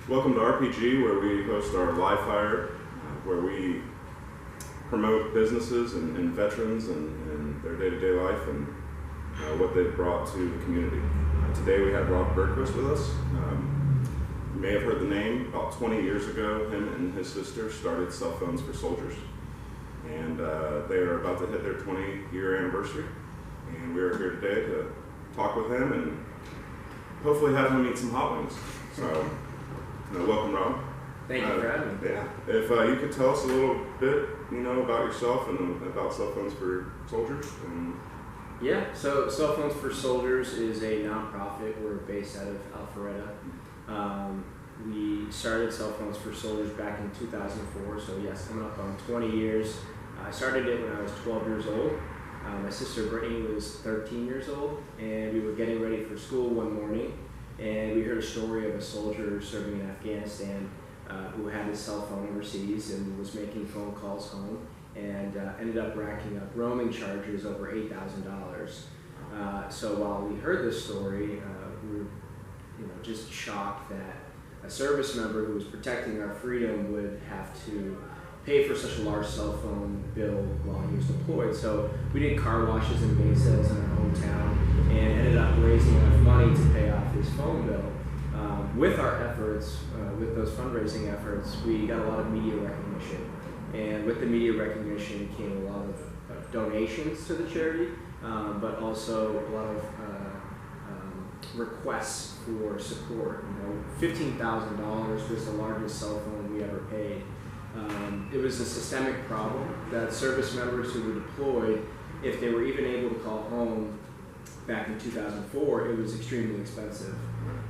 Welcome to RPG, where we host our live fire, where we promote businesses and veterans and their day-to-day life and what they've brought to the community. Today we have Bergquist with us. You may have heard the name. About 20 years ago, him and his sister started Cell Phones for Soldiers. And they are about to hit their 20-year anniversary. And we are here today to talk with him and hopefully have him eat some hot wings. So, welcome, Rob. Thank you for having me. Yeah. If you could tell us a little bit, about yourself and about Cell Phones for Soldiers. Yeah. So Cell Phones for Soldiers is a nonprofit. We're based out of Alpharetta. We started Cell Phones for Soldiers back in 2004. So yes, coming up on 20 years. I started it when I was 12 years old. My sister Brittany was 13 years old, and we were getting ready for school one morning, and we heard a story of a soldier serving in Afghanistan who had his cell phone overseas and was making phone calls home, and ended up racking up roaming charges over $8,000. So while we heard this story, we were just shocked that a service member who was protecting our freedom would have to pay for such a large cell phone bill while he was deployed. So we did car washes and base-sales in our hometown and ended up raising enough money to pay off his phone bill. With our efforts, with those fundraising efforts, we got a lot of media recognition. And with the media recognition came a lot of donations to the charity, but also a lot of requests for support. $15,000 was the largest cell phone we ever paid. It was a systemic problem that service members who were deployed, if they were even able to call home back in 2004, it was extremely expensive.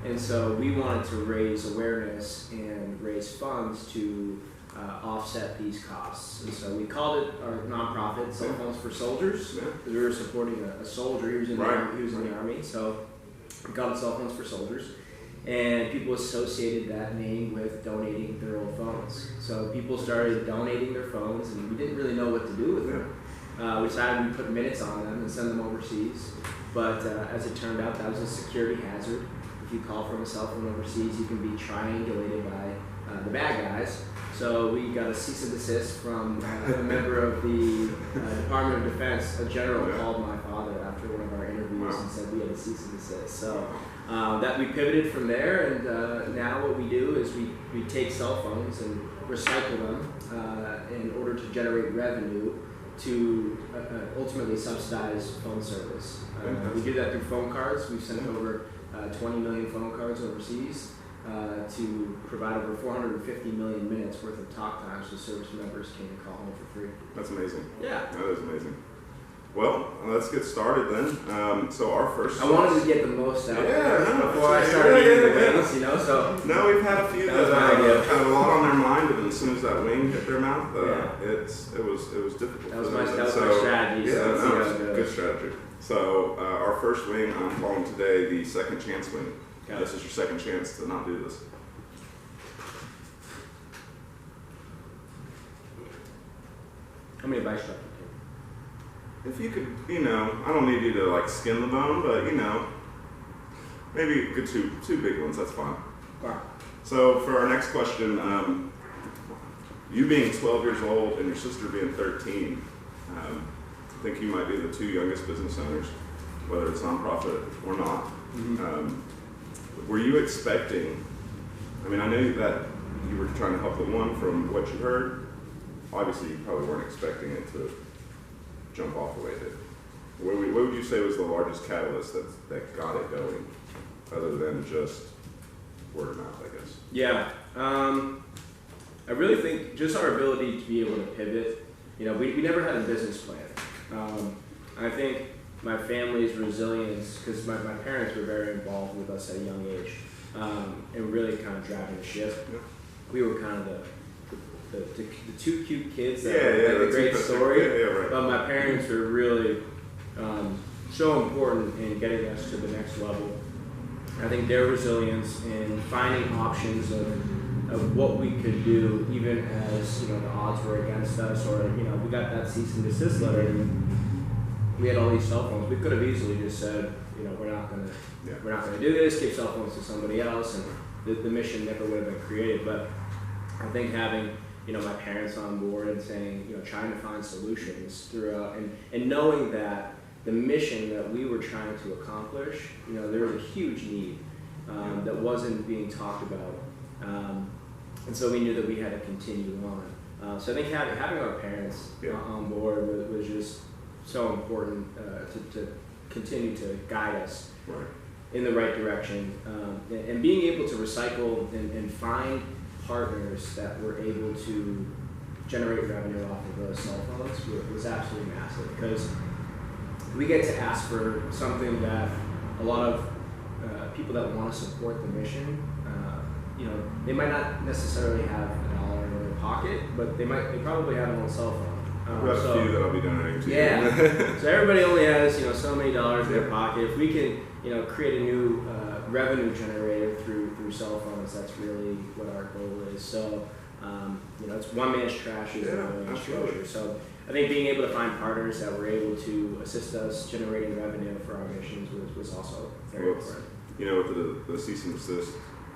And so we wanted to raise awareness and raise funds to offset these costs. And so we called it our nonprofit, Cell Phones for Soldiers, because we were supporting a soldier. He was in the Army, so we called it Cell Phones for Soldiers. And people associated that name with donating their old phones. So people started donating their phones, and we didn't really know what to do with them. We decided we'd put minutes on them and send them overseas. But as it turned out, that was a security hazard. If you call from a cell phone overseas, you can be triangulated by the bad guys. So we got a cease and desist from a member of the Department of Defense. A general called my father after one of our interviews and said we had a cease and desist. So that we pivoted from there, and now what we do is we take cell phones and recycle them in order to generate revenue to ultimately subsidize phone service. We do that through phone cards. We've sent over 20 million phone cards overseas to provide over 450 million minutes worth of talk time so service members can call home for free. That's amazing. Yeah. That is amazing. Well, let's get started then. So our first... I wanted to get the most out before I started eating the wings, so... No, we've had a few that had a lot on their mind, and as soon as that wing hit their mouth, it was difficult. That was my strategy. Yeah, that was a good strategy. So our first wing, I'm calling today the second chance wing. Okay. This is your second chance to not do this. How many bites should I take? If you could, I don't need you to skin the bone, but maybe a good two big ones, that's fine. Wow. So for our next question, you being 12 years old and your sister being 13, I think you might be the two youngest business owners, whether it's nonprofit or not. Mm-hmm. Were you expecting, I know that you were trying to help the one from what you heard. Obviously you probably weren't expecting it to jump off the way it did. What would you say was the largest catalyst that got it going, other than just word of mouth, I guess? Yeah, I really think just our ability to be able to pivot. We never had a business plan. I think my family's resilience, because my parents were very involved with us at a young age, and really kind of driving the ship. Yeah. We were kind of the two cute kids that had a great story, but my parents were really so important in getting us to the next level. I think their resilience in finding options of what we could do, even as the odds were against us, or we got that cease and desist letter, and we had all these cell phones. We could have easily just said, we're not gonna do this, give cell phones to somebody else, and the mission never would have been created. But I think having, you know, my parents on board and saying, you know, trying to find solutions throughout, and knowing that the mission that we were trying to accomplish, you know, there was a huge need that wasn't being talked about. And so we knew that we had to continue on. So I think having our parents on board was just so important to continue to guide us in the right direction. And being able to recycle and find partners that were able to generate revenue off of those cell phones was absolutely massive, because we get to ask for something that a lot of people that want to support the mission, you know, they might not necessarily have $1 in their pocket, but they probably have it on a cell phone. I've got a few that I'll be donating to. Yeah. So everybody only has, you know, so many dollars in their pocket. If we can, you know, create a new revenue generator through cell phones, that's really what our goal is. So, you know, it's one man's trash is another man's treasure. So I think being able to find partners that were able to assist us generating revenue for our missions was also very important. You know, with the cease and desist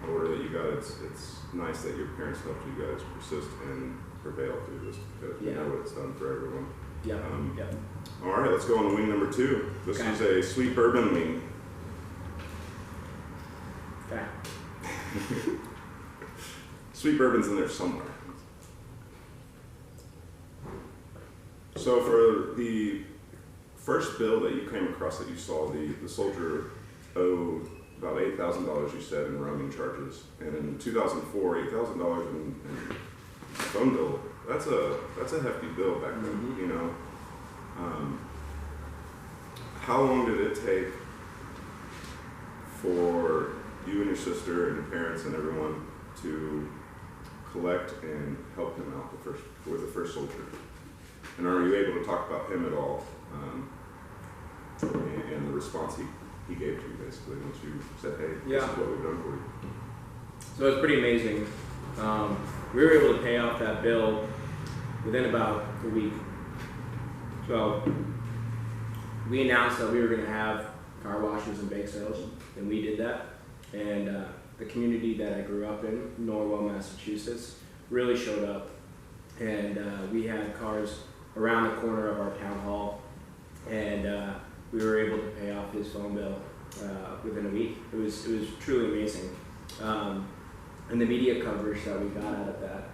order that you got, it's nice that your parents helped you guys persist and prevail through this, because you know what it's done for everyone. Yeah. All right, let's go on to wing number 2. This is a sweet bourbon wing. Okay. Sweet bourbon's in there somewhere. So for the first bill that you came across that you saw, the soldier owed about $8,000, you said, in roaming charges, and in 2004, $8,000 in phone bill. That's a hefty bill back then, you know. How long did it take for you and your sister and your parents and everyone to collect and help him out with the first soldier? And are you able to talk about him at all, and the response he gave to you, basically, once you said, hey, this is what we've done for you? So it's pretty amazing. We were able to pay off that bill within about a week. So we announced that we were going to have car washes and bake sales, and we did that. And the community that I grew up in, Norwell, Massachusetts, really showed up. And we had cars around the corner of our town hall, and we were able to pay off his phone bill within a week. It was truly amazing. And the media coverage that we got out of that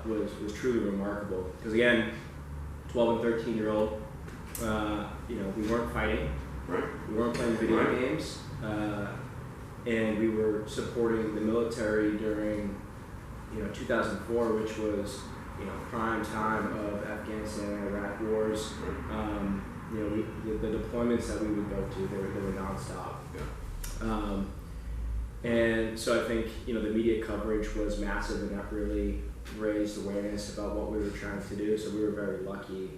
was truly remarkable. Because again, 12 and 13-year-old, you know, we weren't fighting, we weren't playing video games, and we were supporting the military during, you know, 2004, which was, you know, prime time of Afghanistan and Iraq wars. You know, the deployments that we would go to, they were nonstop. And so I think, you know, the media coverage was massive, and that really raised awareness about what we were trying to do. So we were very lucky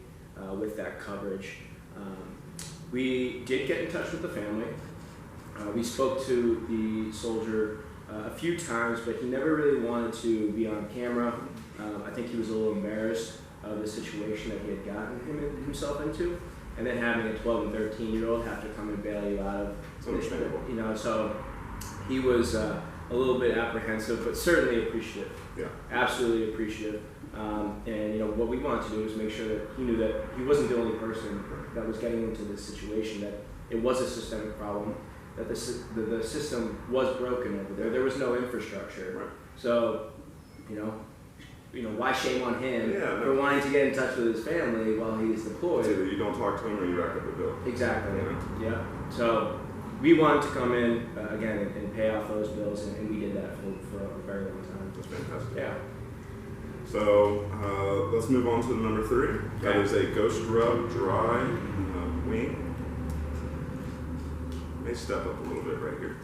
with that coverage. We did get in touch with the family. We spoke to the soldier a few times, but he never really wanted to be on camera. I think he was a little embarrassed of the situation that he had gotten himself into. And then having a 12 and 13-year-old have to come and bail you out of, you know, so he was a little bit apprehensive, but certainly appreciative. Absolutely appreciative. And you know, what we wanted to do was make sure that he knew that he wasn't the only person that was getting into this situation, that it was a systemic problem, that the system was broken over there. There was no infrastructure. So, you know, why shame on him for wanting to get in touch with his family while he's deployed? Either you don't talk to him or you rack up the bill. Exactly. Yeah. So we wanted to come in again and pay off those bills, and we did that for a very long time. That's fantastic. Yeah. So let's move on to the number 3. That is a Ghost Rub Dry wing. May step up a little bit right here.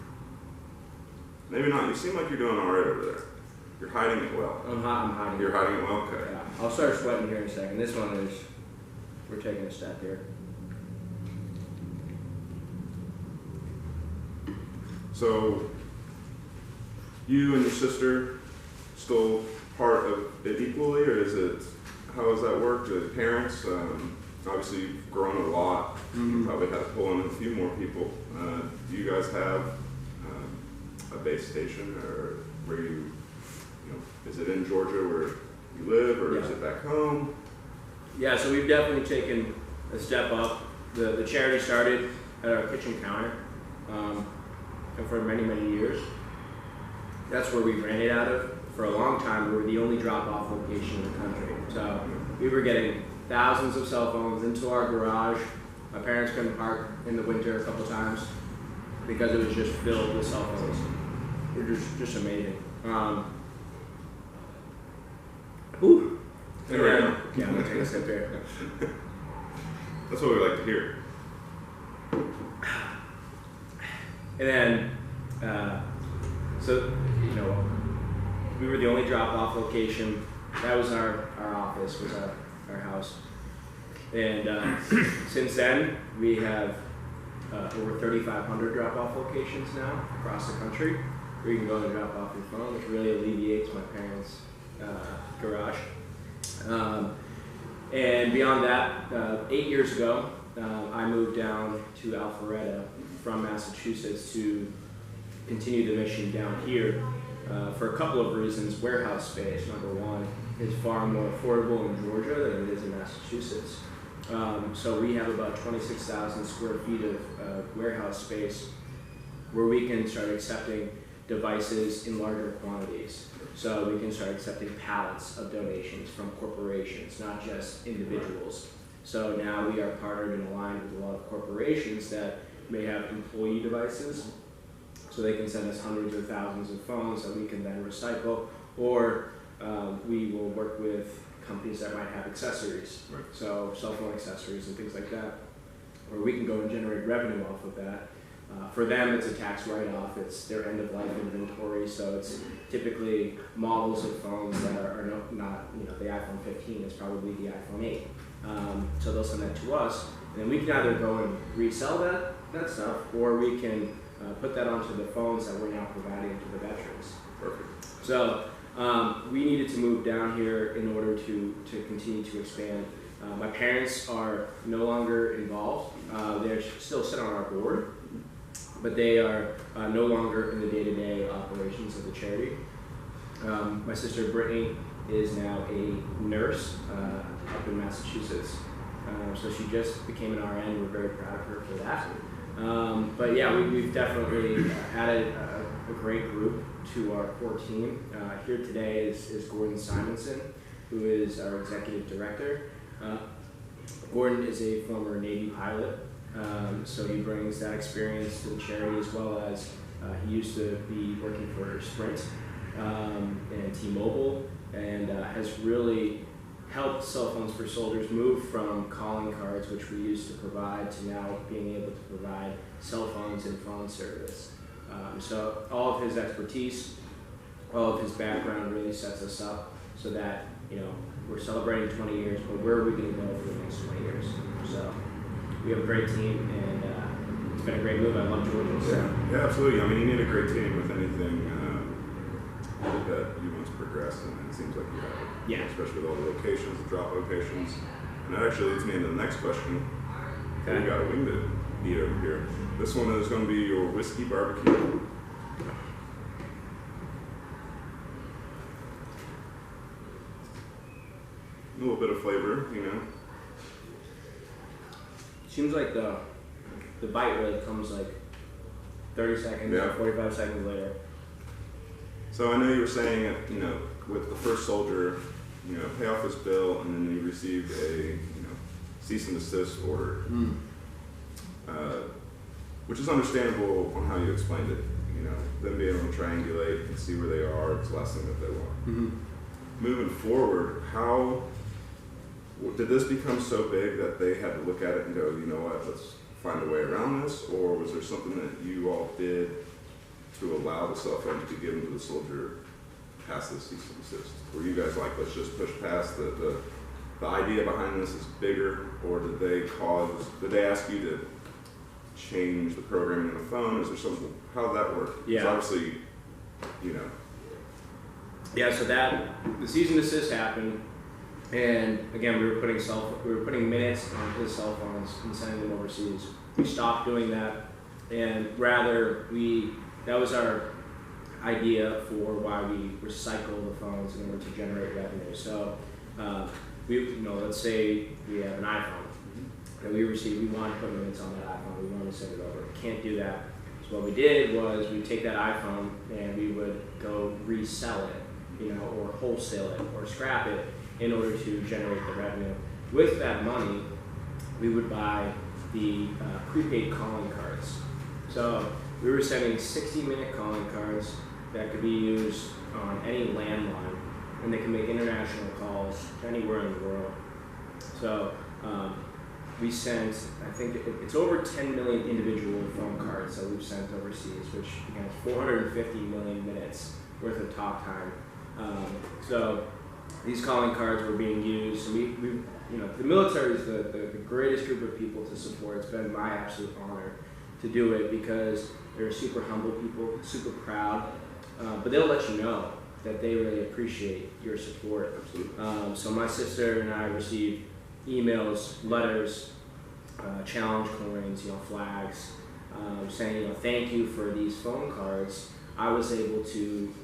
Maybe not. You seem like you're doing all right over there. You're hiding it well. I'm hiding. You're hiding it well? Okay. Yeah. I'll start sweating here in a second. This one is, we're taking a step here. So, you and your sister still part of it equally, or is it, how has that worked? The parents, obviously you've grown a lot. You probably had to pull in a few more people. Do you guys have a a base station, or where you know, is it in Georgia where you live, or is it back home? Yeah, so we've definitely taken a step up. The charity started at our kitchen counter for many, many years. That's where we ran it out of. For a long time, we were the only drop-off location in the country. So we were getting thousands of cell phones into our garage. My parents couldn't park in the winter a couple times because it was just filled with cell phones. It was just amazing. Ooh. There we go. Yeah, I'm gonna take a sip here. That's what we like to hear. And then, so, you know, we were the only drop-off location. That was our office, was our house. And since then, we have over 3,500 drop-off locations now across the country, where you can go and drop off your phone, which really alleviates my parents' garage. And beyond that, 8 years ago, I moved down to Alpharetta from Massachusetts to continue the mission down here for a couple of reasons. Warehouse space, number one, is far more affordable in Georgia than it is in Massachusetts. So we have about 26,000 square feet of warehouse space where we can start accepting devices in larger quantities. So we can start accepting pallets of donations from corporations, not just individuals. So now we are partnered and aligned with a lot of corporations that may have employee devices. So they can send us hundreds or thousands of phones that we can then recycle, or we will work with companies that might have accessories, Right. so cell phone accessories and things like that, where we can go and generate revenue off of that. For them, it's a tax write-off. It's their end-of-life inventory, so it's typically models of phones that are not, you know, the iPhone 15 is probably the iPhone 8. So they'll send that to us, and then we can either go and resell that stuff, or we can put that onto the phones that we're now providing to the veterans. Perfect. So we needed to move down here in order to continue to expand. My parents are no longer involved. They're still sit on our board, but they are no longer in the day-to-day operations of the charity. My sister Brittany is now a nurse up in Massachusetts. So she just became an RN. We're very proud of her for that. But yeah, we've definitely added a great group to our core team. Here today is Gordon Simonson, who is our executive director. Gordon is a former Navy pilot, so he brings that experience to the charity, as well as he used to be working for Sprint and T-Mobile, and has really helped Cell Phones for Soldiers move from calling cards, which we used to provide, to now being able to provide cell phones and phone service. So all of his expertise, all of his background really sets us up so that, you know, we're celebrating 20 years, but where are we going to go for the next 20 years? So we have a great team, and it's been a great move. I love Georgia. So. Yeah, absolutely. I mean, you need a great team with anything that you want to progress, and it seems like you have it. Yeah. Especially with all the locations, the drop locations. And that actually leads me into the next question. Okay. We got a wing to eat over here. This one is going to be your whiskey barbecue. A little bit of flavor, you know. Seems like the bite really comes like 30 seconds or 45 seconds later. So I know you were saying that, you know, with the first soldier, you know, pay off his bill, and then you received a, you know, cease and desist order, which is understandable on how you explained it. You know, them being able to triangulate and see where they are is the last thing that they want. Mm-hmm. Moving forward, how did this become so big that they had to look at it and go, you know what, let's find a way around this? Or was there something that you all did to allow the cell phone to be given to the soldier past the cease and desist? Were you guys like, let's just push past the idea behind this is bigger, or did they ask you to change the programming on the phone? Is there something, how did that work? Yeah. 'Cause obviously, you know. Yeah, so the cease and desist happened, and again, we were putting minutes on his cell phones and sending them overseas. We stopped doing that, and rather that was our idea for why we recycle the phones in order to generate revenue. So, let's say we have an iPhone that we want to put minutes on that iPhone. We want to send it over. Can't do that. So what we did was we take that iPhone and we would go resell it, or wholesale it or scrap it in order to generate the revenue. With that money, we would buy the prepaid calling cards. So we were sending 60-minute calling cards that could be used on any landline, and they can make international calls anywhere in the world. So we sent, I think it's over 10 million individual phone cards that we've sent overseas, which again is 450 million minutes worth of talk time. So these calling cards were being used. So the military is the greatest group of people to support. It's been my absolute honor to do it because they're super humble people, super proud, but they'll let you know that they really appreciate your support. Absolutely. So my sister and I received emails, letters, challenge coins, flags, saying, thank you for these phone cards. I was able to,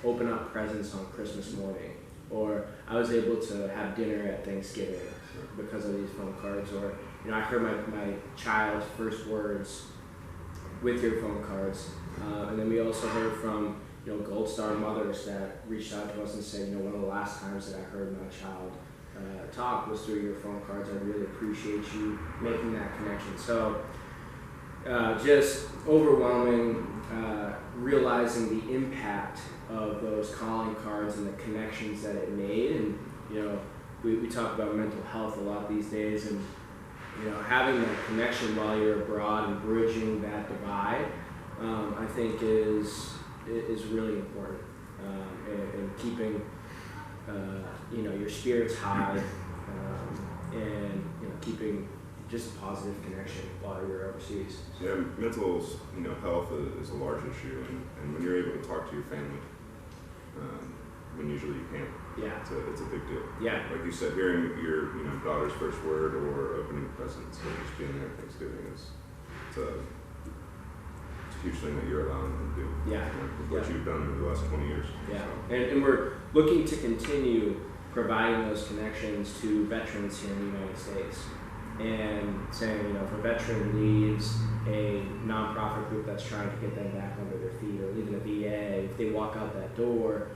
open up presents on Christmas morning, or I was able to have dinner at Thanksgiving because of these phone cards, or I heard my child's first words with your phone cards, and then we also heard from Gold Star mothers that reached out to us and said, one of the last times that I heard my child talk was through your phone cards. I really appreciate you making that connection. So just overwhelming, realizing the impact of those calling cards and the connections that it made. And we talk about mental health a lot these days, and having that connection while you're abroad and bridging that divide, I think is really important, and keeping your spirits high, and keeping just a positive connection while you're overseas. Yeah, mental health is a large issue, and when you're able to talk to your family, when usually you can't, it's a big deal. Yeah. Like you said, hearing your daughter's first word or opening presents or just being there at Thanksgiving it's a huge thing that you're allowing them to do. Yeah. What you've done over the last 20 years. Yeah. So. And we're looking to continue providing those connections to veterans here in the United States. And saying, if a veteran leaves a nonprofit group that's trying to get them back under their feet, or leaving a VA, if they walk out that door,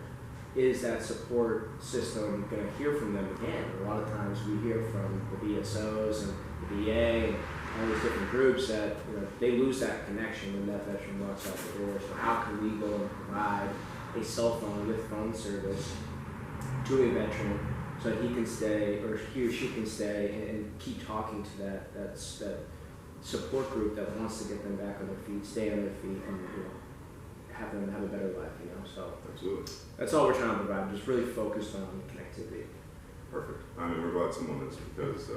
is that support system going to hear from them again? A lot of times we hear from the VSOs and the VA and all these different groups that they lose that connection when that veteran walks out the door. So how can we go and provide a cell phone with phone service to a veteran so that he can stay, or he or she can stay, and keep talking to that support group that wants to get them back on their feet, stay on their feet, and have them have a better life. So absolutely, that's all we're trying to provide. Just really focused on connectivity. Perfect. I mean, we're glad someone is, because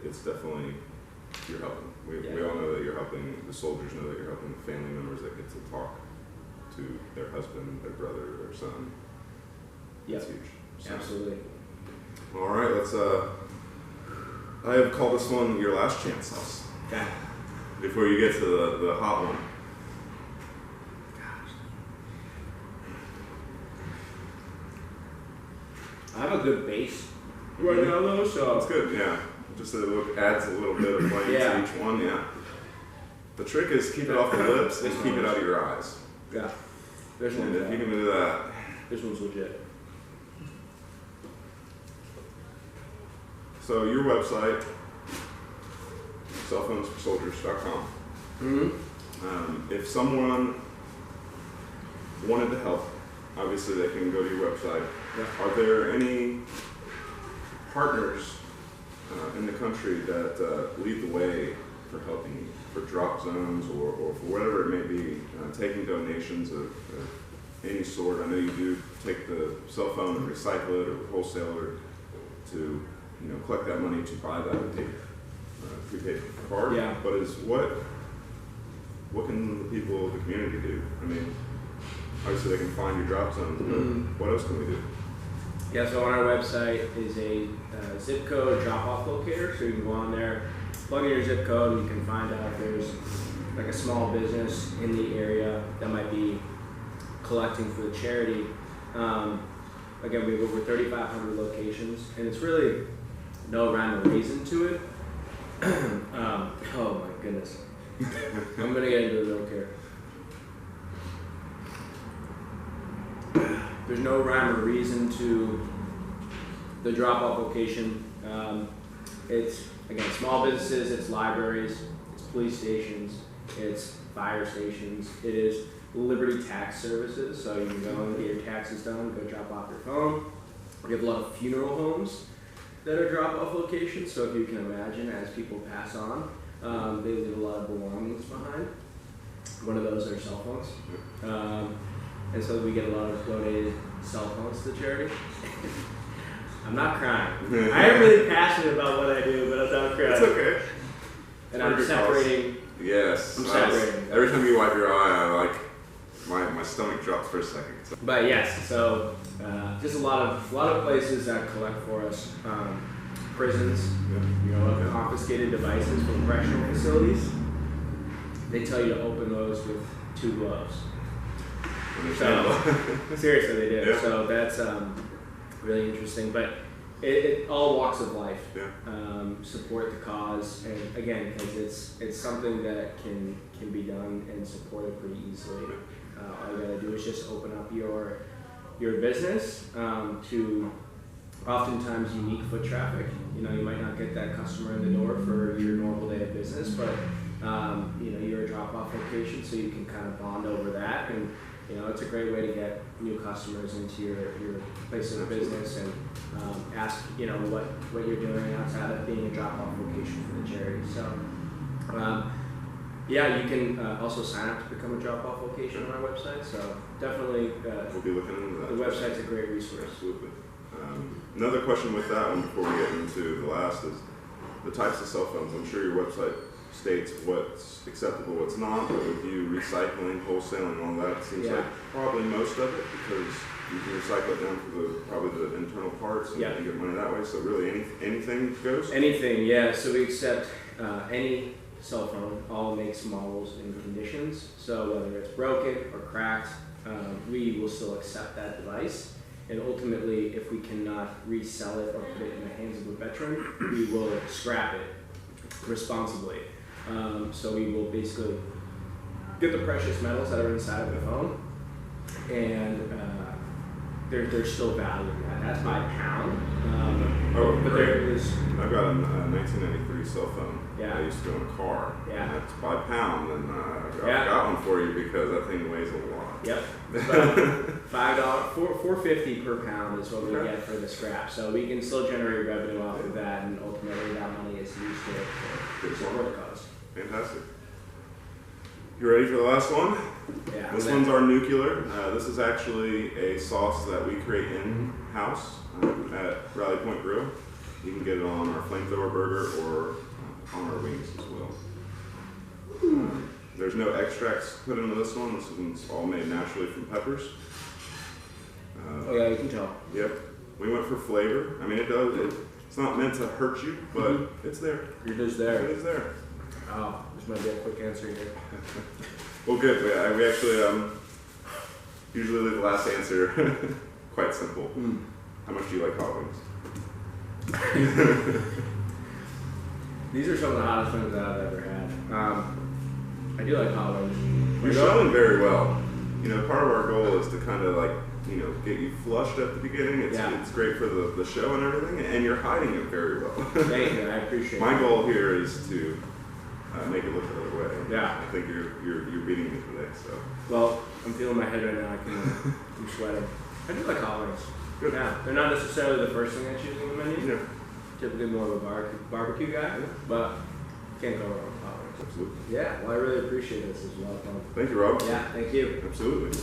it's definitely, you're helping. We all know that you're helping. The soldiers know that you're helping the family members that get to talk to their husband, their brother, their son. Yeah, it's huge. So. Absolutely. All right, let's. I have called this one your last chance house. Okay. Before you get to the hot one. I have a good base right now, though, so that's good. Yeah, just adds a little bit of flavor to each one. Yeah. The trick is keep it off the lips and keep it out of your eyes. Yeah. There's one. And if you can do that, this one's legit. So your website, cellphonesforsoldiers.com. Mm-hmm. If someone wanted to help, obviously they can go to your website. Yeah. Are there any partners in the country that lead the way for helping for drop zones or for whatever it may be, taking donations of any sort? I know you do take the cell phone and recycle it, or the wholesaler to collect that money to buy that prepaid card. Yeah. But what can the people of the community do? I mean, obviously they can find your drop zones, but what else can we do? Yeah, so on our website is a zip code drop-off locator, so you can go on there, plug in your zip code, and you can find out if there's like a small business in the area that might be collecting for the charity. Again, we have over 3,500 locations, and it's really no rhyme or reason to it. Oh my goodness. I'm gonna get into the milk here. There's no rhyme or reason to the drop-off location. It's, again, small businesses, it's libraries, it's police stations, it's fire stations, it is Liberty Tax Services, so you can go and get your taxes done, go drop off your phone. We have a lot of funeral homes that are drop-off locations, so if you can imagine, as people pass on, they leave a lot of belongings behind. One of those are cell phones. And so we get a lot of donated cell phones to charity. I'm not crying. I am really passionate about what I do, but I'm not crying. It's okay. And I'm separating. Yes. I'm separating. Every time you wipe your eye, my stomach drops for a second. So. But yes, so just a lot of places that collect for us. Prisons, confiscated devices from correctional facilities. They tell you to open those with 2 gloves. So, seriously, they do. Yeah. So that's really interesting. But it all walks of life support the cause, and again, because it's something that can be done and supported pretty easily. All you gotta do is just open up your business to oftentimes unique foot traffic. You might not get that customer in the door for your normal day of business, but you're a drop-off location, so you can kind of bond over that, and it's a great way to get new customers into your place of business and ask what you're doing outside of being a drop-off location for the charity. So you can also sign up to become a drop-off location on our website. So definitely, we'll be looking into that. The website's a great resource. Absolutely. Another question with that one before we get into the last is the types of cell phones. I'm sure your website states what's acceptable, what's not, but with you recycling, wholesaling, all that, it seems like probably most of it, because you can recycle it down to probably the internal parts and get money that way. So really anything goes? Anything, yeah. So we accept any cell phone, all makes, models, and conditions. So whether it's broken or cracked, we will still accept that device. And ultimately, if we cannot resell it or put it in the hands of a veteran, we will scrap it responsibly. So we will basically get the precious metals that are inside of the phone, and there's still value in that. That's by pound. But there is. I've got a 1993 cell phone. Yeah. I used to own a car. Yeah. And it's by pound, and I've got one for you because that thing weighs a lot. Yep. $5, $4.50 per pound is what we get for the scrap. So we can still generate revenue off of that, and ultimately that money is used to support the cause. Fantastic. You ready for the last one? Yeah. This one's our nuclear. This is actually a sauce that we create in-house at Rally Point Grill. You can get it on our flamethrower burger or on our wings as well. There's no extracts put into this one. This one's all made naturally from peppers. You can tell. Yep. We went for flavor. I mean, it's not meant to hurt you, but it's there. It is there. It is there. Oh, this might be a quick answer here. Well, good. We actually usually leave the last answer quite simple. How much do you like hot wings? These are some of the hottest wings that I've ever had. I do like hot wings. You're selling very well. Part of our goal is to kind of get you flushed at the beginning. It's great for the show and everything, and you're hiding it very well. Thank you. I appreciate it. My goal here is to make it look the other way. Yeah. I think you're beating me today. So. Well, I'm feeling my head right now. I'm sweating. I do like hot wings. Good. Yeah, they're not necessarily the first thing I choose on the menu. Yeah. Typically more of a barbecue guy, but can't go wrong with hot wings. Absolutely. Yeah. Well, I really appreciate this. This was a lot of fun. Thank you, Rob. Yeah. Thank you. Absolutely.